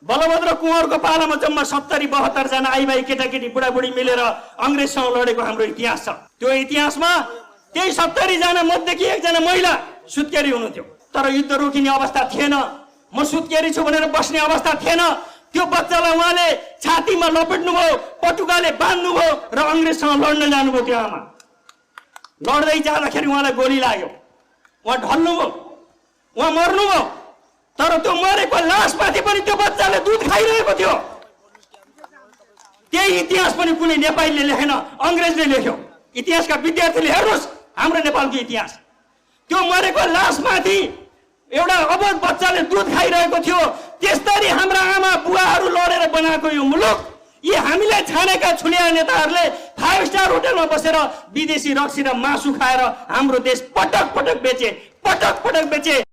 बलभद्र कुँवरको पालामा जम्मा 70-72 जना आइमाई केटाकेटी बुढाबुढी मिलेर अंग्रेजसँग लडेको हाम्रो इतिहास छ। त्यो इतिहासमा त्यही 70 जना मध्येकी एकजना महिला सुत्केरी हुनुहुन्थ्यो। तर युद्ध रोकिने अवस्था थिएन, म सुत्केरी छु भनेर बस्ने अवस्था थिएन। त्यो बच्चालाई उहाँले छातीमा लपेट्नुभयो, पटुकाले बाँध्नुभयो र अंग्रेजसँग लड्न जानुभयो। त्यो आमा लड्दै जाँदाखेरि उहाँलाई गोली लाग्यो, उहाँ ढल्नुभयो, उहाँ मर्नुभयो। तर त्यो मरेको लासमाथि पनि त्यो बच्चाले दुध खाइरहेको थियो। त्यही इतिहास पनि कुनै नेपालीले लेखेन, अंग्रेजले लेख्यो। इतिहासका विद्यार्थीले हेर्नुहोस् हाम्रो नेपालको इतिहास। त्यो मरेको लासमाथि एउटा अबोध बच्चाले दुध खाइरहेको थियो। त्यसरी हाम्रा आमा बुवाहरू लडेर बनाएको यो मुलुक, यी हामीले छानेका छुलिया नेताहरूले 5 स्टार होटलमा बसेर विदेशी रक्सी र मासु खाएर हाम्रो देश पटक पटक बेचे।